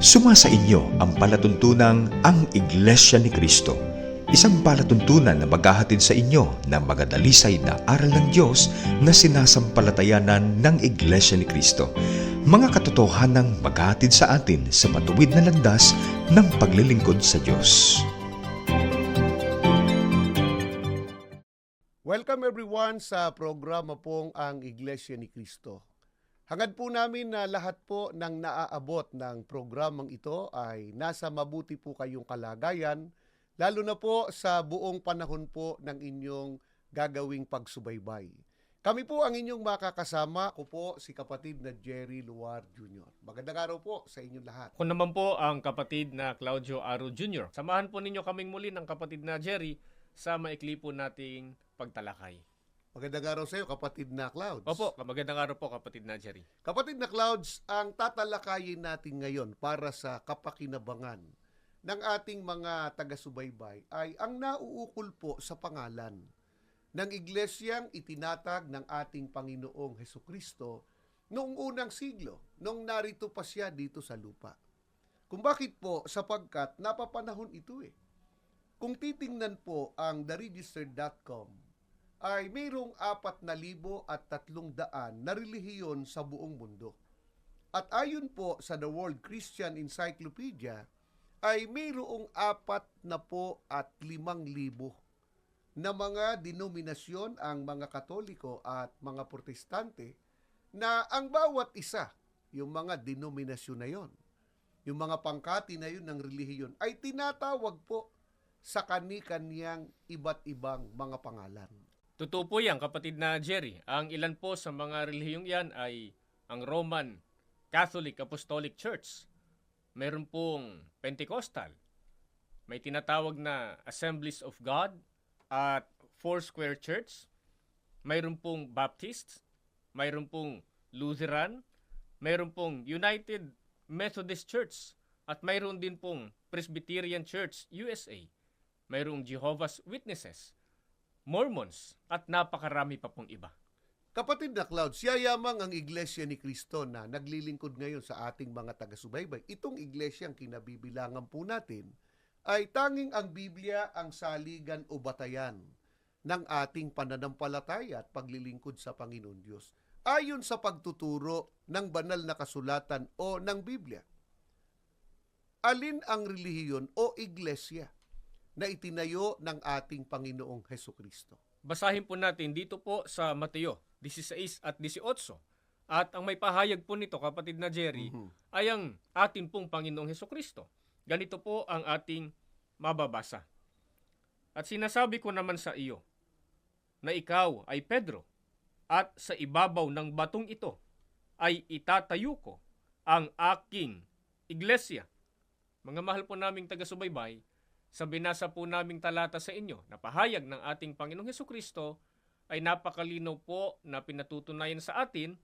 Sumasa inyo ang palatuntunang ang Iglesia ni Cristo, isang palatuntunan na maghahatid sa inyo ng magadalisay na aral ng Diyos na sinasampalatayanan ng Iglesia ni Cristo. Mga katotohanang maghahatid sa atin sa matuwid na landas ng paglilingkod sa Diyos. Welcome everyone sa programa pong ang Iglesia ni Cristo. Hangad po namin na lahat po ng naaabot ng programang ito ay nasa mabuti po kayong kalagayan, lalo na po sa buong panahon po ng inyong gagawing pagsubaybay. Kami po ang inyong makakasama, ko po si kapatid na Jerry Luar Jr. Magandang araw po sa inyong lahat. Ako naman po ang kapatid na Claudio Aro Jr. Samahan po ninyo kaming muli ng kapatid na Jerry sa maikli po nating pagtalakay. Magandang araw sa iyo, kapatid na Clouds. Opo, magandang araw po kapatid na Jerry. Kapatid na Clouds, ang tatalakayin natin ngayon para sa kapakinabangan ng ating mga taga-subaybay ay ang nauukol po sa pangalan ng iglesyang itinatag ng ating Panginoong Hesukristo noong unang siglo, noong narito pa siya dito sa lupa. Kung bakit po? Sapagkat napapanahon ito eh. Kung titingnan po ang theregistered.com, ay mayroong 4,300 na relihiyon sa buong mundo. At ayon po sa The World Christian Encyclopedia, ay mayroong 45,000 na mga denominasyon ang mga Katoliko at mga Protestante na ang bawat isa, yung mga denominasyon na yon, yung mga pangkati na yun ng relihiyon, ay tinatawag po sa kani-kaniyang iba't ibang mga pangalan. Totoo po yan kapatid na Jerry. Ang ilan po sa mga relihiyong yan ay ang Roman Catholic Apostolic Church. Mayroon pong Pentecostal. May tinatawag na Assemblies of God at Foursquare Church. Mayroon pong Baptist. Mayroon pong Lutheran. Mayroon pong United Methodist Church. At mayroon din pong Presbyterian Church USA. Mayroong Jehovah's Witnesses, Mormons, at napakarami pa pong iba. Kapatid na Clouds, yayamang ang Iglesia ni Cristo na naglilingkod ngayon sa ating mga taga-subaybay. Itong iglesyang kinabibilangan po natin ay tanging ang Biblia ang saligan o batayan ng ating pananampalataya at paglilingkod sa Panginoon Diyos. Ayon sa pagtuturo ng banal na kasulatan o ng Biblia, alin ang relihiyon o iglesia na itinayo ng ating Panginoong Hesukristo? Basahin po natin dito po sa Mateo 16 at 18. At ang may pahayag po nito, kapatid na Jerry, ay ang ating pong Panginoong Hesukristo. Ganito po ang ating mababasa. At sinasabi ko naman sa iyo na ikaw ay Pedro, at sa ibabaw ng batong ito ay itatayo ko ang aking iglesia. Mga mahal po naming taga-subaybay, sa binasa po naming talata sa inyo na pahayag ng ating Panginoong Hesukristo ay napakalinaw po na pinatutunayan sa atin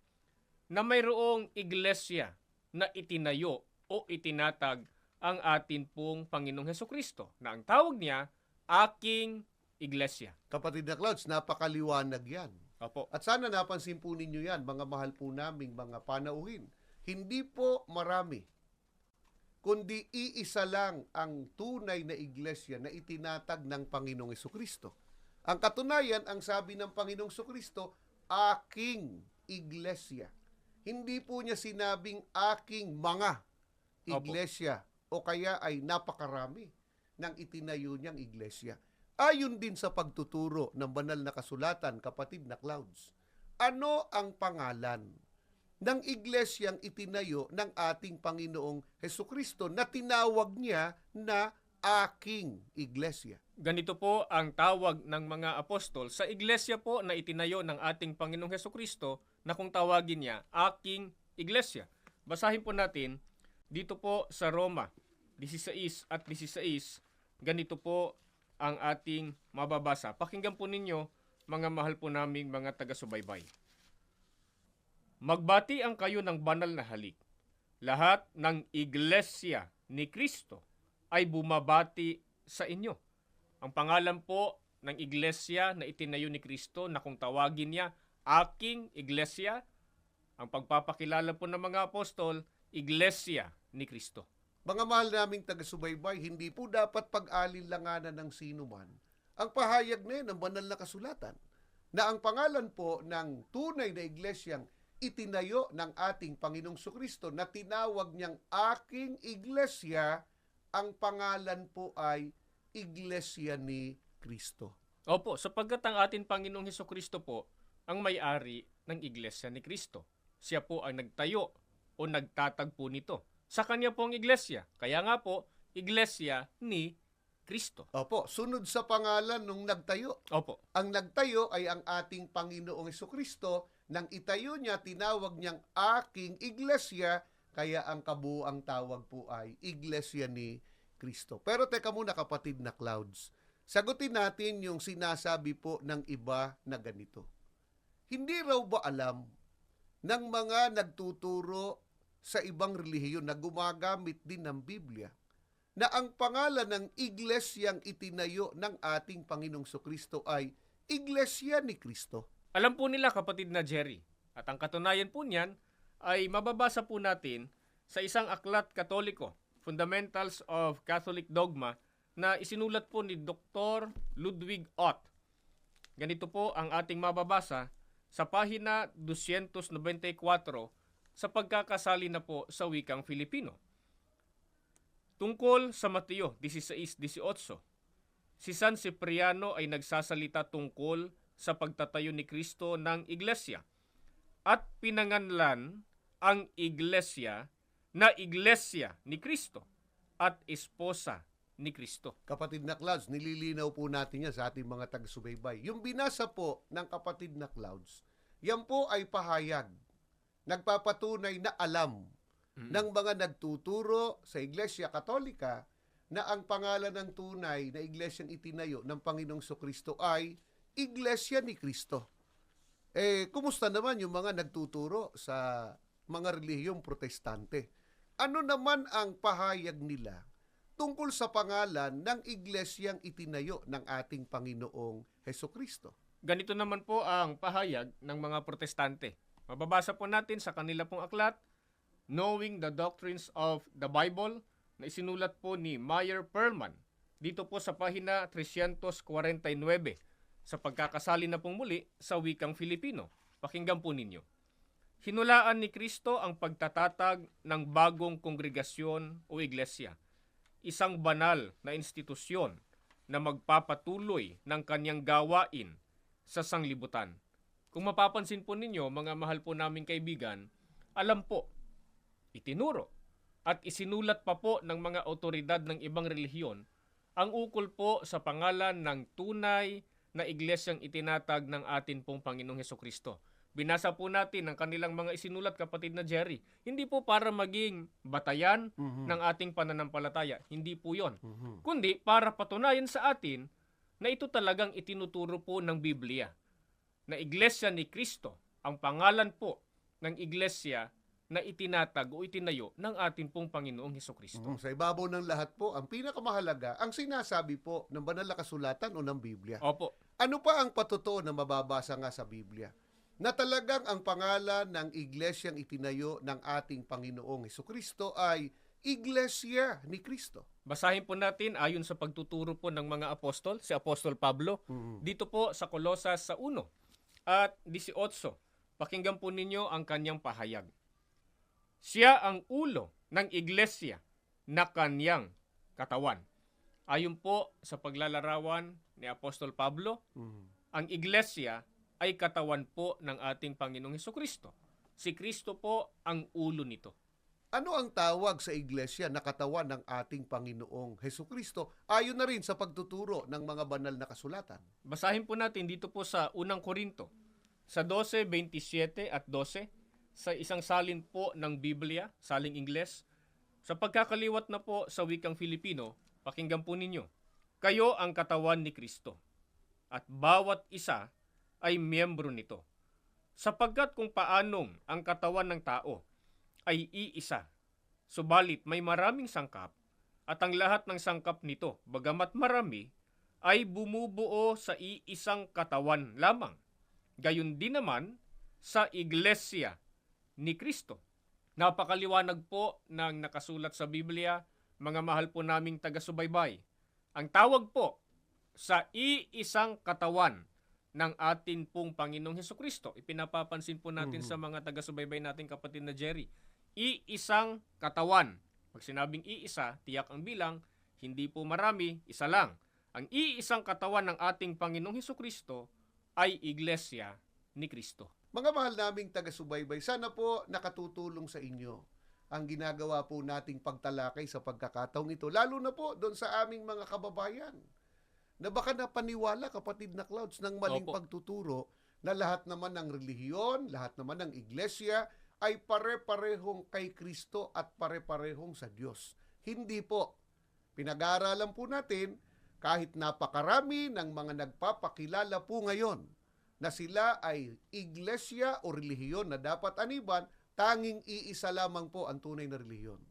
na mayroong iglesia na itinayo o itinatag ang atin pong Panginoong Hesukristo na ang tawag niya, aking iglesia. Kapatid na Clouds, napakaliwanag yan. Opo. At sana napansin po ninyo yan, mga mahal po naming mga panauhin. Hindi po marami, kundi iisa lang ang tunay na iglesia na itinatag ng Panginoong Hesukristo. Ang katunayan, ang sabi ng Panginoong Hesukristo, aking iglesia. Hindi po niya sinabing aking mga iglesia o kaya ay napakarami ng itinayo niyang iglesia. Ayon din sa pagtuturo ng banal na kasulatan, kapatid na Clouds, ano ang pangalan ng iglesyang itinayo ng ating Panginoong Hesukristo na tinawag niya na aking iglesia? Ganito po ang tawag ng mga apostol sa iglesia po na itinayo ng ating Panginoong Hesukristo na kung tawagin niya, aking iglesia. Basahin po natin dito po sa Roma 16 at 16, ganito po ang ating mababasa. Pakinggan po ninyo, mga mahal po naming mga taga-subaybay. Magbati ang kayo ng banal na halik. Lahat ng iglesia ni Cristo ay bumabati sa inyo. Ang pangalan po ng iglesia na itinayo ni Cristo na kung tawagin niya, aking iglesia, ang pagpapakilala po ng mga apostol, iglesia ni Cristo. Mga mahal naming taga-subaybay, hindi po dapat pag-alinlanganan ng sino man ang pahayag na yan ng banal na kasulatan na ang pangalan po ng tunay na iglesyang itinayo ng ating Panginoong Sukristo na tinawag niyang aking iglesia, ang pangalan po ay Iglesia ni Kristo. Opo, sapagkat ang ating Panginoong Hesukristo po ang may-ari ng Iglesia ni Kristo. Siya po ang nagtayo o nagtatagpo nito. Sa kanya po ang iglesia. Kaya nga po, Iglesia ni Kristo. Opo, sunod sa pangalan nung nagtayo. Opo. Ang nagtayo ay ang ating Panginoong Hesukristo. Nang itayo niya, tinawag niyang aking iglesia, kaya ang kabuuang tawag po ay Iglesia ni Kristo. Pero teka muna kapatid na Clouds, sagutin natin yung sinasabi po ng iba na ganito. Hindi raw ba alam ng mga nagtuturo sa ibang relihiyon na gumagamit din ng Biblia na ang pangalan ng iglesyang itinayo ng ating Panginoong Sukristo ay Iglesia ni Kristo? Alam po nila kapatid na Jerry. At ang katunayan po niyan ay mababasa po natin sa isang aklat katoliko, Fundamentals of Catholic Dogma, na isinulat po ni Dr. Ludwig Ott. Ganito po ang ating mababasa sa pahina 294 sa pagkakasali na po sa wikang Filipino. Tungkol sa Mateo 16:18, si San Cipriano ay nagsasalita tungkol sa pagtatayo ni Kristo ng iglesia at pinanganlan ang iglesia na Iglesia ni Kristo at esposa ni Kristo. Kapatid na Clouds, nililinaw po natin yan sa ating mga taga-subaybay. Yung binasa po ng kapatid na Clouds, yan po ay pahayag, nagpapatunay na alam ng mga nagtuturo sa Iglesia Katolika na ang pangalan ng tunay na iglesyang itinayo ng Panginoong Sukristo ay Iglesia ni Kristo. Kumusta naman yung mga nagtuturo sa mga relihiyong protestante? Ano naman ang pahayag nila tungkol sa pangalan ng iglesyang itinayo ng ating Panginoong Hesukristo? Ganito naman po ang pahayag ng mga protestante. Mababasa po natin sa kanila pong aklat, Knowing the Doctrines of the Bible, na isinulat po ni Meyer Perlman. Dito po sa pahina 349 sa pagkakasali na pong muli sa wikang Filipino. Pakinggan po ninyo. Hinulaan ni Kristo ang pagtatatag ng bagong kongregasyon o iglesia, isang banal na institusyon na magpapatuloy ng kanyang gawain sa sanglibutan. Kung mapapansin po ninyo, mga mahal po naming kaibigan, alam po, itinuro at isinulat pa po ng mga otoridad ng ibang relihiyon ang ukol po sa pangalan ng tunay na iglesyang itinatag ng atin pong Panginoong Hesukristo. Binasa po natin ang kanilang mga isinulat, kapatid na Jerry. Hindi po para maging batayan ng ating pananampalataya. Hindi po yon. Kundi para patunayan sa atin na ito talagang itinuturo po ng Biblia. Na Iglesia ni Kristo, ang pangalan po ng iglesia na itinatag o itinayo ng ating pong Panginoong Hesukristo. Sa ibabaw ng lahat po, ang pinakamahalaga, ang sinasabi po ng banal na kasulatan o ng Biblia. Opo. Ano pa ang patotoo na mababasa nga sa Biblia? Na talagang ang pangalan ng iglesyang itinayo ng ating Panginoong Hesukristo ay Iglesia ni Kristo. Basahin po natin ayon sa pagtuturo po ng mga apostol, si Apostol Pablo, dito po sa Kolosas sa 1 at 18. Pakinggan po ninyo ang kanyang pahayag. Siya ang ulo ng iglesia na kanyang katawan. Ayon po sa paglalarawan ni Apostol Pablo, ang iglesia ay katawan po ng ating Panginoong Hesukristo. Si Kristo po ang ulo nito. Ano ang tawag sa iglesia na katawan ng ating Panginoong Hesukristo? Ayon na rin sa pagtuturo ng mga banal na kasulatan. Basahin po natin dito po sa 1 Korinto, sa 12:27 at 12, sa isang salin po ng Biblia, saling Ingles. Sa pagkakaliwat na po sa wikang Filipino, pakinggan po ninyo. Kayo ang katawan ni Kristo, at bawat isa ay miyembro nito. Sapagkat kung paanong ang katawan ng tao ay iisa, subalit may maraming sangkap, at ang lahat ng sangkap nito, bagamat marami, ay bumubuo sa iisang katawan lamang. Gayon din naman sa iglesia ni Kristo. Napakaliwanag po ng nakasulat sa Biblia mga mahal po naming taga-subaybay, ang tawag po sa iisang katawan ng atin pong Panginoong Hesukristo. Ipinapapansin po natin sa mga taga-subaybay natin, kapatid na Jerry. Iisang katawan. Pag sinabing iisa, tiyak ang bilang, hindi po marami, isa lang. Ang iisang katawan ng ating Panginoong Hesukristo ay Iglesia ni Kristo. Mga mahal naming taga-subaybay, sana po nakatutulong sa inyo ang ginagawa po nating pagtalakay sa pagkakataong ito, lalo na po doon sa aming mga kababayan na baka napaniwala, kapatid na Clouds, ng maling Opo. pagtuturo na lahat naman ng relihiyon, lahat naman ng iglesia ay pare-parehong kay Kristo at pare-parehong sa Diyos. Hindi po. Pinag-aaralan po natin kahit napakarami ng mga nagpapakilala po ngayon na sila ay iglesia o relihiyon na dapat aniban, tanging iisa lamang po ang tunay na relihiyon.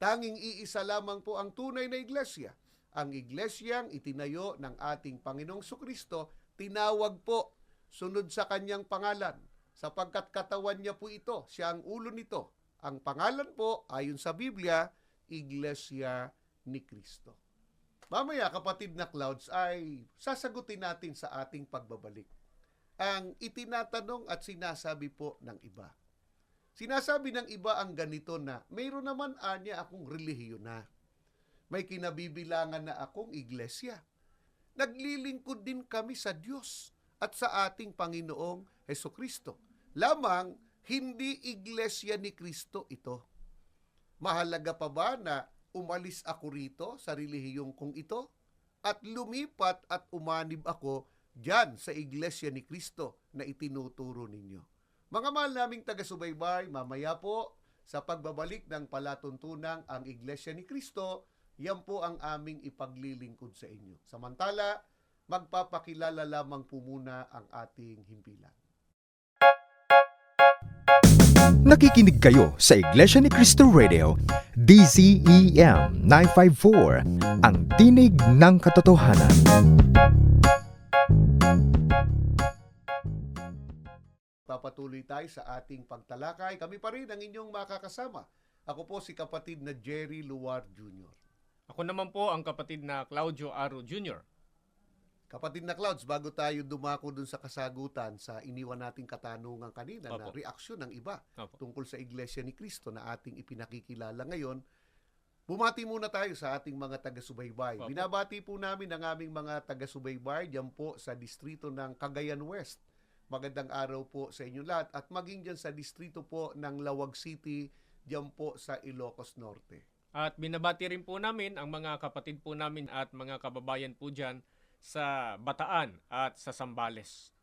Tanging iisa lamang po ang tunay na iglesia. Ang iglesyang itinayo ng ating Panginoong Sukristo, tinawag po sunod sa kanyang pangalan, sapagkat katawan niya po ito, siya ang ulo nito. Ang pangalan po, ayon sa Biblia, Iglesia ni Kristo. Mamaya, kapatid na Clouds, ay sasagutin natin sa ating pagbabalik ang itinatanong at sinasabi po ng iba. Sinasabi ng iba ang ganito na, mayroon naman anya akong relihiyon na. May kinabibilangan na akong iglesia. Naglilingkod din kami sa Diyos at sa ating Panginoong Hesukristo. Lamang, hindi iglesia ni Kristo ito. Mahalaga pa ba na umalis ako rito sa relihiyong kong ito at lumipat at umanib ako diyan sa iglesia ni Kristo na itinuturo ninyo? Mga mahal naming taga-subaybay, mamaya po sa pagbabalik ng palatuntunang ang iglesia ni Kristo, yan po ang aming ipaglilingkod sa inyo. Samantala, magpapakilala lamang po muna ang ating himpilan. Nakikinig kayo sa Iglesia ni Cristo Radio, DZEM 954, ang tinig ng katotohanan. Papatuloy tayo sa ating pagtalakay. Kami pa rin ang inyong makakasama. Ako po si kapatid na Jerry Luar Jr. Ako naman po ang kapatid na Claudio Aro Jr. Kapatid na Clouds, bago tayo dumako dun sa kasagutan sa iniwan nating katanungan kanina na Opo. reaksyon ng iba Opo. tungkol sa Iglesia ni Cristo na ating ipinakikilala ngayon, bumati muna tayo sa ating mga taga-subaybay. Opo. Binabati po namin ang aming mga taga-subaybay dyan po sa distrito ng Cagayan West. Magandang araw po sa inyo lahat at maging dyan sa distrito po ng Lawag City, dyan po sa Ilocos Norte. At binabati rin po namin ang mga kapatid po namin at mga kababayan po dyan sa Bataan at sa Sambales.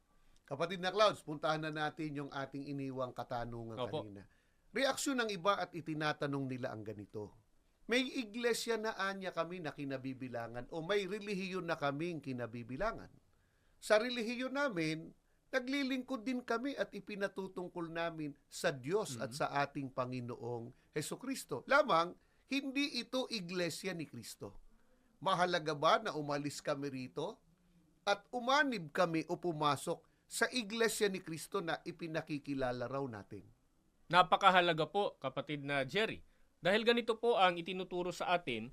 Kapatid na Clouds, puntahan na natin yung ating iniwang katanungan Opo. kanina. Reaksyon ng iba at itinatanong nila ang ganito. May iglesia na anya kami na kinabibilangan o may relihiyon na kaming kinabibilangan. Sa relihiyon namin, naglilingkod din kami at ipinatutungkol namin sa Diyos at sa ating Panginoong Hesukristo. Lamang, hindi ito iglesia ni Kristo. Mahalaga ba na umalis kami rito at umanib kami o pumasok sa iglesia ni Kristo na ipinakikilala raw natin? Napakahalaga po, kapatid na Jerry. Dahil ganito po ang itinuturo sa atin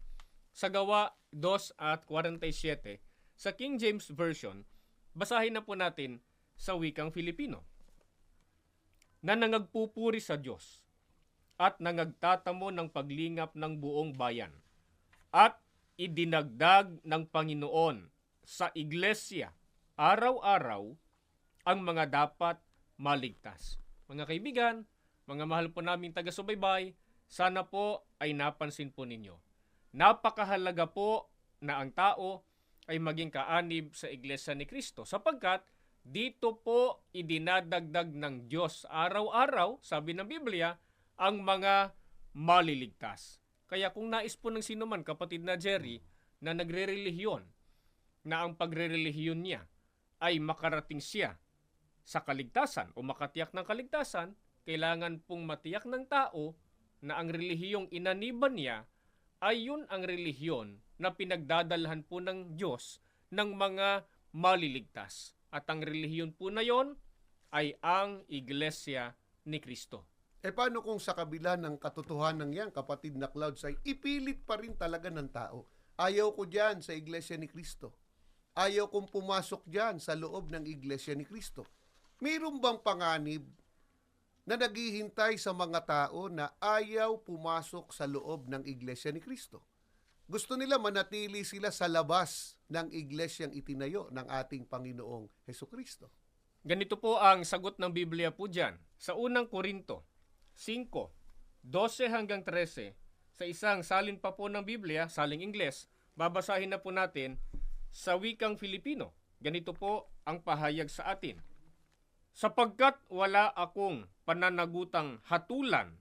sa Gawa 2 at 47 sa King James Version. Basahin na po natin sa wikang Filipino. Na nangagpupuri sa Diyos at nangagtatamo ng paglingap ng buong bayan at idinagdag ng Panginoon sa iglesia araw-araw ang mga dapat maligtas. Mga kaibigan, mga mahal po naming taga-subaybay, sana po ay napansin po ninyo. Napakahalaga po na ang tao ay maging kaanib sa iglesia ni Kristo sapagkat dito po idinadagdag ng Diyos araw-araw, sabi ng Biblia, ang mga maliligtas. Kaya kung nais po ng sino man, kapatid na Jerry, na nagre-relihiyon, na ang pagre-relihiyon niya ay makarating siya sa kaligtasan o makatiyak ng kaligtasan, kailangan pong matiyak ng tao na ang relihiyong inaniban niya ay yun ang relihiyon na pinagdadalhan po ng Diyos ng mga maliligtas. At ang relihiyon po na yon ay ang Iglesia ni Kristo. Paano kung sa kabila ng katotohanan yan, kapatid na Clouds, ay ipilit pa rin talaga ng tao? Ayaw ko dyan sa Iglesia ni Cristo. Ayaw kong pumasok dyan sa loob ng Iglesia ni Cristo. Mayroon bang panganib na naghihintay sa mga tao na ayaw pumasok sa loob ng Iglesia ni Cristo? Gusto nila manatili sila sa labas ng iglesyang itinayo ng ating Panginoong Hesukristo. Ganito po ang sagot ng Biblia po dyan. Sa unang Korinto 5:12 hanggang 13, sa isang salin pa po ng Biblia, saling Ingles, babasahin na po natin sa wikang Filipino. Ganito po ang pahayag sa atin. Sapagkat wala akong pananagutang hatulan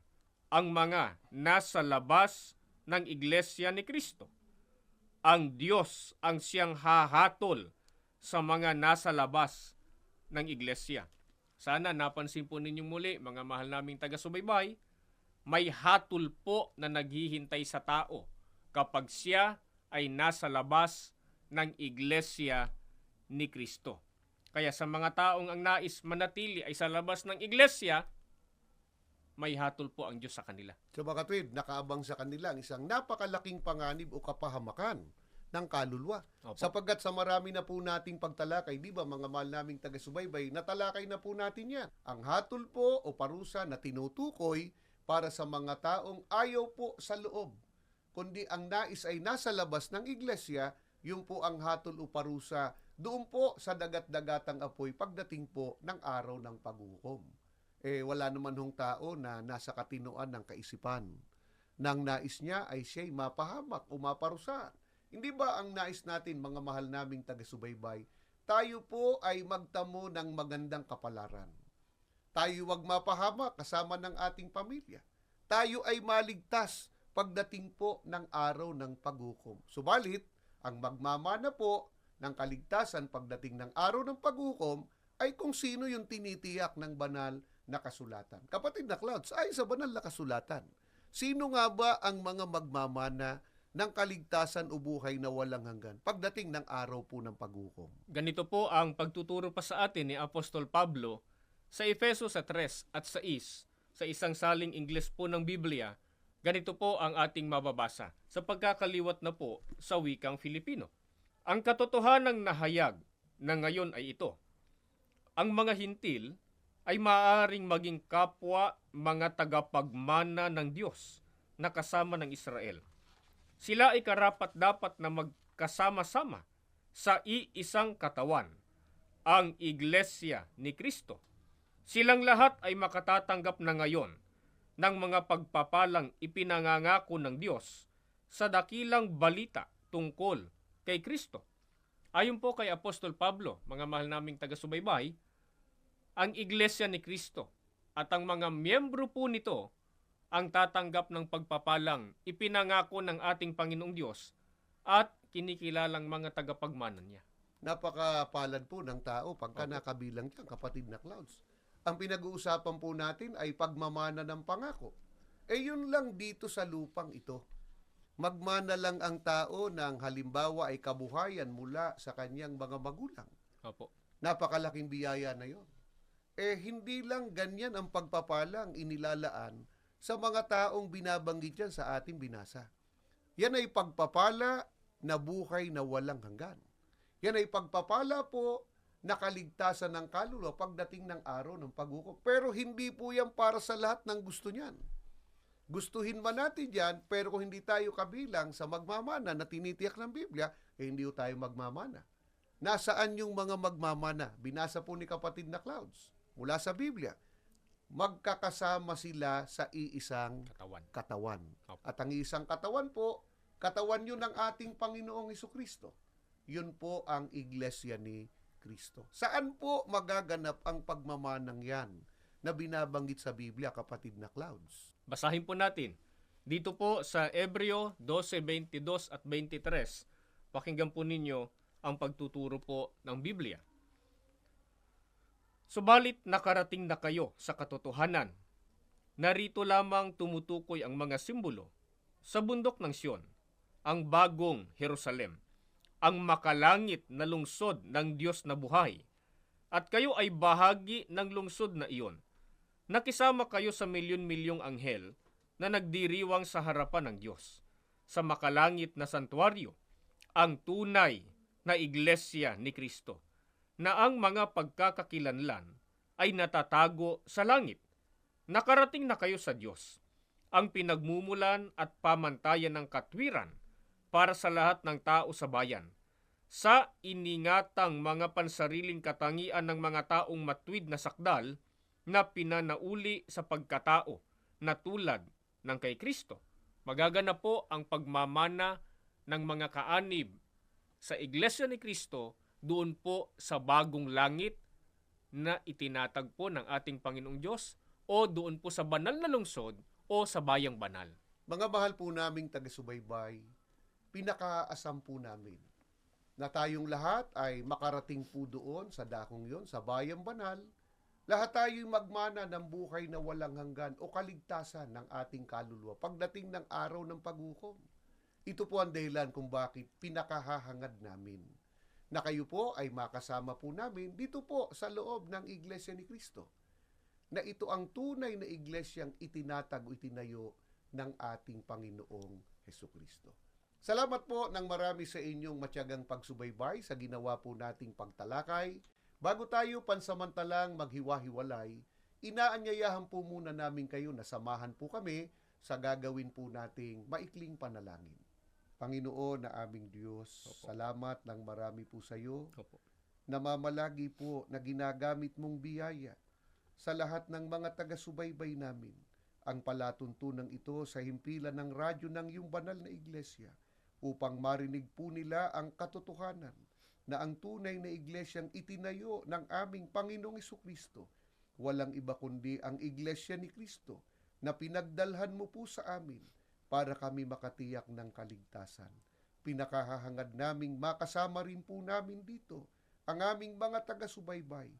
ang mga nasa labas ng Iglesia ni Cristo. Ang Diyos ang siyang hahatol sa mga nasa labas ng Iglesia. Sana napansin po ninyong muli, mga mahal naming taga-subaybay, may hatol po na naghihintay sa tao kapag siya ay nasa labas ng Iglesia ni Cristo. Kaya sa mga taong ang nais manatili ay sa labas ng Iglesia, may hatol po ang Diyos sa kanila. So mga kapatid, nakaabang sa kanila ang isang napakalaking panganib o kapahamakan ng kaluluwa. Opo. Sapagkat sa marami na po nating pagtalakay, di ba mga mahal naming taga-subaybay, natalakay na po natin yan. Ang hatol po o parusa na tinutukoy para sa mga taong ayaw po sa loob, kundi ang nais ay nasa labas ng iglesia, yun po ang hatol o parusa doon po sa dagat-dagatang apoy pagdating po ng araw ng paghukom. Wala naman hong tao na nasa katinoan ng kaisipan. Nang nais niya ay siya'y mapahamak o maparusa. Hindi ba ang nais natin, mga mahal naming taga-subaybay, tayo po ay magtamo ng magandang kapalaran. Tayo wag mapahamak kasama ng ating pamilya. Tayo ay maligtas pagdating po ng araw ng paghukom. Subalit, ang magmamana po ng kaligtasan pagdating ng araw ng paghukom ay kung sino yung tinitiyak ng banal na kasulatan. Kapatid na Clouds, ay sa banal na kasulatan, sino nga ba ang mga magmamana ng kaligtasan o buhay na walang hanggan pagdating ng araw po ng paghukom? Ganito po ang pagtuturo pa sa atin ni Apostol Pablo sa Efeso sa 3 at 6, sa isang saling Ingles po ng Biblia. Ganito po ang ating mababasa sa pagkakaliwat na po sa wikang Filipino. Ang katotohanang nahayag na ngayon ay ito. Ang mga hintil ay maaaring maging kapwa mga tagapagmana ng Diyos na kasama ng Israel. Sila ay karapat-dapat na magkasama-sama sa iisang katawan, ang Iglesia ni Cristo. Silang lahat ay makatatanggap na ngayon ng mga pagpapalang ipinangangako ng Diyos sa dakilang balita tungkol kay Kristo. Ayon po kay Apostol Pablo, mga mahal naming taga-subaybay, ang Iglesia ni Cristo at ang mga miyembro po nito ang tatanggap ng pagpapalang ipinangako ng ating Panginoong Diyos at kinikilalang mga tagapagmana niya. Napakapalad po ng tao pagka nakabilang dyan, kapatid na Clouds. Ang pinag-uusapan po natin ay pagmamana ng pangako. Yun lang dito sa lupang ito. Magmana lang ang tao ng halimbawa ay kabuhayan mula sa kanyang mga magulang. Opo. Napakalaking biyaya na yon. Hindi lang ganyan ang pagpapalang inilalaan sa mga taong binabanggit dyan sa ating binasa. Yan ay pagpapala na buhay na walang hanggan. Yan ay pagpapala po na kaligtasan ng kaluluwa pagdating ng araw ng paghukom. Pero hindi po yan para sa lahat ng gusto niyan. Gustuhin man natin yan, pero kung hindi tayo kabilang sa magmamana na tinitiyak ng Biblia, hindi tayo magmamana. Nasaan yung mga magmamana? Binasa po ni kapatid na Clouds mula sa Biblia. Magkakasama sila sa iisang katawan. At ang iisang katawan po, katawan yun ng ating Panginoong Hesukristo. Yun po ang Iglesia ni Kristo. Saan po magaganap ang pagmamanang yan na binabanggit sa Biblia, kapatid na Clouds? Basahin po natin. Dito po sa Hebreo 12:22 at 23, pakinggan po ninyo ang pagtuturo po ng Biblia. Subalit nakarating na kayo sa katotohanan. Narito lamang tumutukoy ang mga simbolo sa bundok ng Sion, ang bagong Jerusalem, ang makalangit na lungsod ng Diyos na buhay, at kayo ay bahagi ng lungsod na iyon. nakisama kayo sa milyon-milyong anghel na nagdiriwang sa harapan ng Diyos, sa makalangit na santuaryo, ang tunay na iglesia ni Kristo, na ang mga pagkakakilanlan ay natatago sa langit. Nakarating na kayo sa Diyos, ang pinagmumulan at pamantayan ng katwiran para sa lahat ng tao sa bayan, sa iningatang mga pansariling katangian ng mga taong matwid na sakdal na pinanauli sa pagkatao na tulad ng kay Kristo. Magaganap po ang pagmamana ng mga kaanib sa Iglesia ni Kristo doon po sa bagong langit na itinatagpo ng ating Panginoong Diyos o doon po sa banal na lungsod o sa bayang banal. Mga mahal po naming taga-subaybay, pinakaasam po namin na tayong lahat ay makarating po doon sa dakong yon, sa bayang banal. Lahat tayo'y magmana ng buhay na walang hanggan o kaligtasan ng ating kaluluwa pagdating ng araw ng paghukom. Ito po ang dahilan kung bakit pinakahahangad namin na kayo po ay makasama po namin dito po sa loob ng Iglesia ni Cristo, na ito ang tunay na iglesyang itinatag o itinayo ng ating Panginoong Hesukristo. Salamat po ng marami sa inyong matyagang pagsubaybay sa ginawa po nating pagtalakay. Bago tayo pansamantalang maghiwa-hiwalay, inaanyayahan po muna namin kayo na samahan po kami sa gagawin po nating maikling panalangin. Panginoon na aming Diyos, Opo. salamat ng marami po sa iyo. Opo. Namamalagi po na ginagamit mong biyaya sa lahat ng mga taga-subaybay namin ang palatuntunan ito sa himpilan ng radyo ng iyong banal na iglesia upang marinig po nila ang katotohanan na ang tunay na iglesyang itinayo ng aming Panginoong Hesukristo, walang iba kundi ang iglesia ni Kristo na pinagdalhan mo po sa amin para kami makatiyak ng kaligtasan. Pinakahahangad naming makasama rin po namin dito ang aming mga taga-subaybay,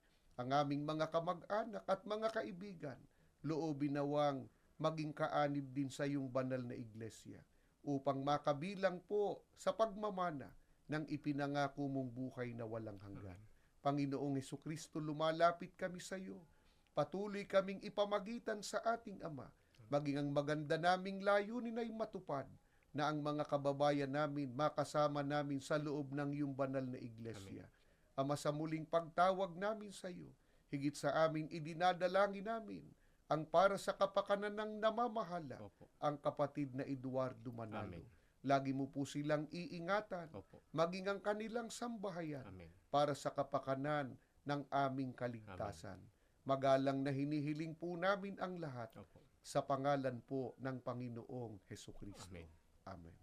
ang aming mga kamag-anak at mga kaibigan, loobin nawang maging kaanib din sa iyong banal na iglesia upang makabilang po sa pagmamana ng ipinangako mong buhay na walang hanggan. Panginoong Hesukristo, lumalapit kami sa iyo. Patuloy kaming ipamagitan sa ating Ama, maging ang maganda naming layunin ay matupad, na ang mga kababayan namin makasama namin sa loob ng iyong banal na iglesia. Ama, sa muling pagtawag namin sa iyo, higit sa amin idinadalangin namin ang para sa kapakanan ng namamahala, Opo. ang kapatid na Eduardo Manalo. Amen. Lagi mo po silang iingatan, Opo. maging ang kanilang sambahayan Amen. para sa kapakanan ng aming kaligtasan. Magalang na hinihiling po namin ang lahat Opo. sa pangalan po ng Panginoong Hesukristo. Amen. Amen.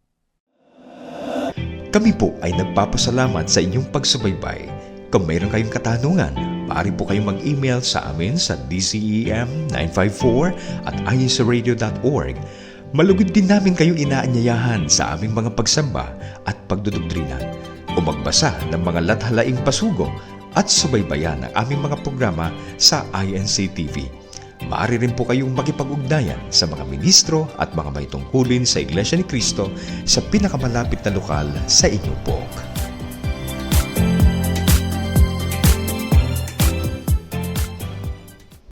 Kami po ay nagpapasalamat sa inyong pagsubaybay. Kung mayroon kayong katanungan, maaari po kayong mag-email sa amin sa dcem954@isaradio.org. Malugod din namin kayo inaanyayahan sa aming mga pagsamba at pagdudoktrina o magbasa ng mga lathalaing pasugo at subaybayan ang aming mga programa sa INC TV. Maaari rin po kayong makipag-ugnayan sa mga ministro at mga may tungkulin sa Iglesia ni Cristo sa pinakamalapit na lokal sa inyong pook.